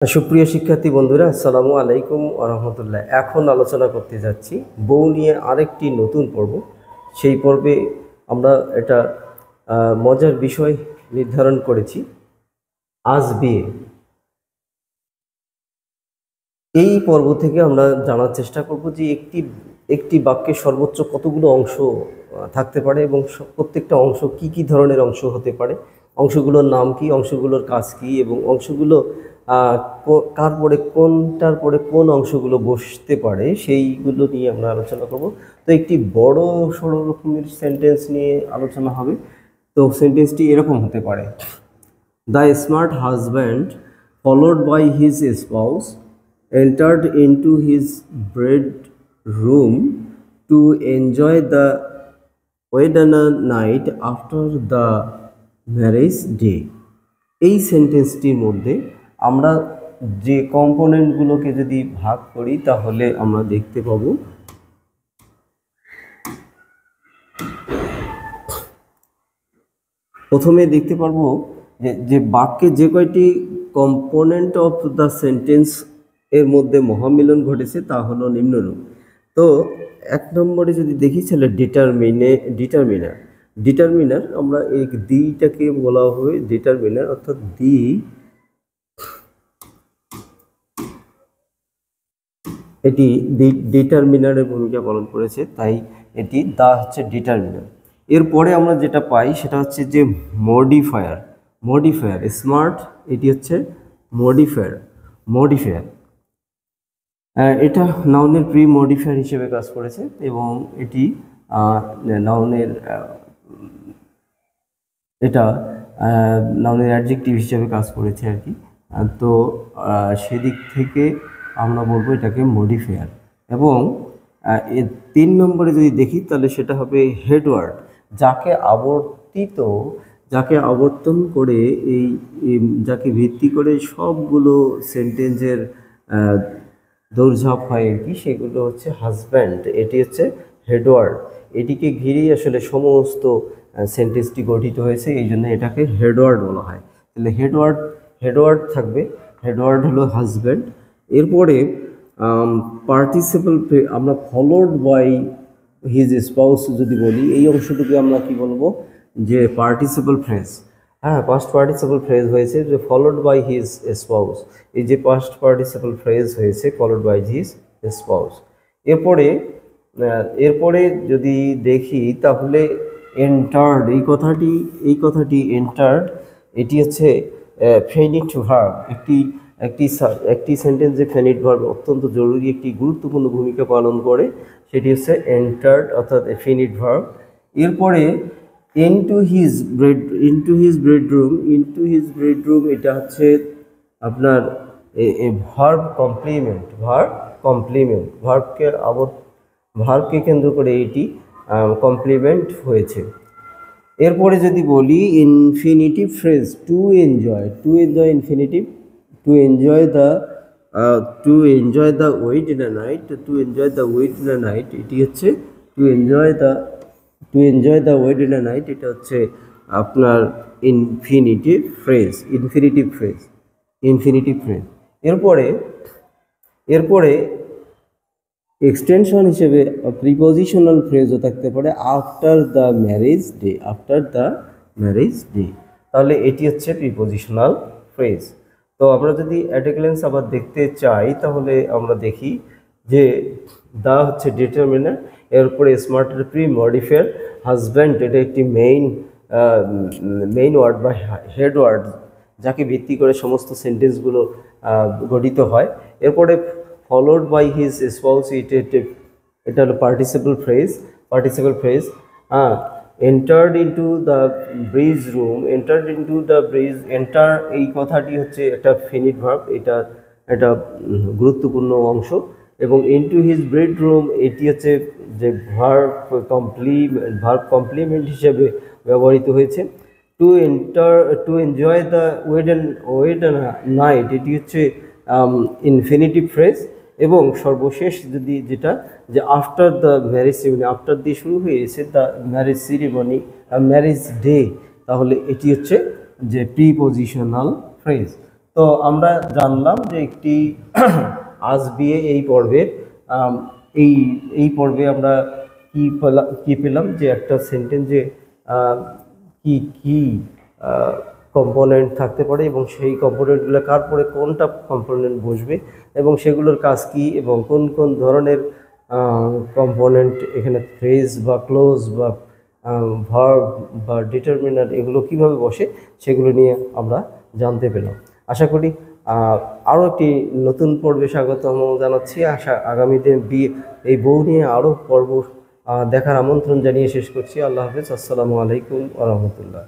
সুপ্রিয় শিক্ষার্থী বন্ধুরা, আসসালামু আলাইকুম ওয়া রাহমাতুল্লাহ। এখন আলোচনা করতে যাচ্ছি বউ নিয়ে আরেকটি নতুন পর্ব। সেই পর্বে আমরা একটা মজার বিষয় নির্ধারণ করেছি, আজ বিয়ে। এই পর্ব থেকে আমরা জানার চেষ্টা করব যে একটি বাক্যে সর্বোচ্চ কতগুলো অংশ থাকতে পারে এবং প্রত্যেকটা অংশ কি কি ধরনের অংশ হতে পারে, অংশগুলোর নাম কি, অংশগুলোর কাজ কি, এবং অংশগুলো কার পরে কোনটার পরে কোন অংশগুলো বসতে পারে সেইগুলো নিয়ে আমরা আলোচনা করব। তো একটি বড় সড়ো রকমের সেন্টেন্স নিয়ে আলোচনা হবে। তো সেন্টেন্সটি এরকম হতে পারে: the smart husband followed by his spouse entered into his bedroom to enjoy the wedding night after the marriage day। এই সেন্টেন্সটির মধ্যে আমরা যে কম্পোনেন্টগুলোকে যদি ভাগ করি তাহলে আমরা দেখতে পাব প্রথমে দেখতে পারবো যে বাক্যে যে কয়টি কম্পোনেন্ট অফ দ্য সেন্টেন্স এর মধ্যে মহামিলন ঘটেছে তা হলো নিম্নরূপ। তো এক নম্বরে যদি দেখি তাহলে ডিটারমিনার আমরা এই দিটাকে বলা হয় ডিটারমিনার, অর্থাৎ দি এটি ডিটারমিনারের ভূমিকা পালন করেছে, তাই এটি দা হচ্ছে ডিটারমিনার। এরপরে আমরা যেটা পাই সেটা হচ্ছে যে মডিফায়ার স্মার্ট, এটি হচ্ছে মডিফায়ার এটা নাউনের প্রি মডিফায়ার হিসেবে কাজ করেছে এবং এটি নাউনের অ্যাডজেক্টিভ হিসেবে কাজ করেছে আর কি। তো সেদিক থেকে আমরা বলবো এটাকে মডিফায়ার। এবং 3 নম্বরে যদি দেখি তাহলে সেটা হবে হেডওয়ার্ড, যাকে আবর্তন করে যাকে ভিত্তি করে সবগুলো সেন্টেন্সের দৌড়ঝাঁপ হয় আর কি, সেগুলো হচ্ছে হাজব্যান্ড, এটি হচ্ছে হেডওয়ার্ড। এটিকে ঘিরেই আসলে সমস্ত সেন্টেন্সটি গঠিত হয়েছে, এই জন্য এটাকে হেডওয়ার্ড বলা হয়। তাহলে হেডওয়ার্ড থাকবে, হেডওয়ার্ড হলো হাজব্যান্ড। এরপরে পার্টিসিপল আমরা ফলোড বাই হিজ স্পাউস যদি বলি, এই অংশটুকু আমরা কি বলবো যে participle phrase. Past participle phrase হয়েছে যে ফলোড বাই হিজ স্পাউস, এই যে পাস্ট পার্টিসিপল ফ্রেজ হয়েছে ফলোড বাই হিজ স্পাউস। এরপরে যদি দেখি তাহলে এন্টার্ড, এই কথাটি এন্টার্ড, এটি হচ্ছে ফেনিট ভার্ব। একটি সেন্টেন্সে ফেনিট ভার্ব অত্যন্ত জরুরি একটি গুরুত্বপূর্ণ ভূমিকা পালন করে, সেটি হচ্ছে এন্টার্ড অর্থাৎ ফেনিট ভার্ব। এরপরে ইনটু হিজ বেডরুম, এটা হচ্ছে আপনার ভার্ব কমপ্লিমেন্ট, ভার্বকে কেন্দ্র করে এটি কমপ্লিমেন্ট হয়েছে। এরপরে যদি বলি infinitive phrase to enjoy infinitive, to enjoy the wedding night, এটি হচ্ছে to enjoy the wedding night, এটা হচ্ছে আপনার ইনফিনিটিভ ফ্রেজ। এরপরে এক্সটেনশন হিসেবে প্রিপোজিশনাল ফ্রেজও থাকতে পারে আফটার দ্য ম্যারেজ ডে, তাহলে এটি হচ্ছে প্রিপোজিশনাল ফ্রেজ। তো আমরা যদি অ্যাট এ গ্ল্যান্স আবার দেখতে চাই তাহলে আমরা দেখি যে দা হচ্ছে ডিটারমিনার, এরপরে স্মার্টের প্রি মডিফায়ার, হাজব্যান্ড এটা একটি মেইন ওয়ার্ড বা হেড ওয়ার্ড, যাকে ভিত্তি করে সমস্ত সেন্টেন্সগুলো গঠিত হয়। এরপরে ফলোড বাই হিজ স্পাউস, এটা হলো participle phrase. Entered into the bridge room, enter এই কথাটি হচ্ছে একটা ফিনিট ভার্ব, এটা গুরুত্বপূর্ণ অংশ। এবং ইনটু হিজ বেডরুম, এটি হচ্ছে যে ভার্ব কমপ্লিমেন্ট হিসেবে ব্যবহৃত হয়েছে। টু এনজয় দ্য ওয়েডেন নাইট, এটি হচ্ছে ইনফিনিটিভ ফ্রেজ। এবং সর্বশেষ যদি যেটা যে after the marriage ceremony, after দিয়ে শুরু হয়েছে দ্য ম্যারেজ ডে, তাহলে এটি হচ্ছে যে প্রিপোজিশনাল ফ্রেজ। তো তো আমরা জানলাম যে একটি আজ বিয়ে এই পর্বের আম, এই এই পর্বে আমরা কি পেলাম যে একটা সেন্টেন্সে কি কি কম্পোনেন্ট থাকতে পারে এবং সেই কম্পোনেন্টগুলো কার পরে কোনটা কম্পোনেন্ট বসবে এবং সেগুলোর কাজ কি এবং কোন কোন ধরনের কম্পোনেন্ট এখানে ফ্রেজ বা ক্লোজ বা ভার্ব বা ডিটারমিনার এগুলো কিভাবে বসে সেগুলো নিয়ে আমরা জানতে পেলাম। আশা করি আরও একটি নতুন পর্বে স্বাগতম জানাচ্ছি। আগামীতে এই বউ নিয়ে আরও পর্ব দেখার আমন্ত্রণ জানিয়ে শেষ করছি। আল্লাহ হাফেজ। আসসালামু আলাইকুম ওয়া রাহমাতুল্লাহ।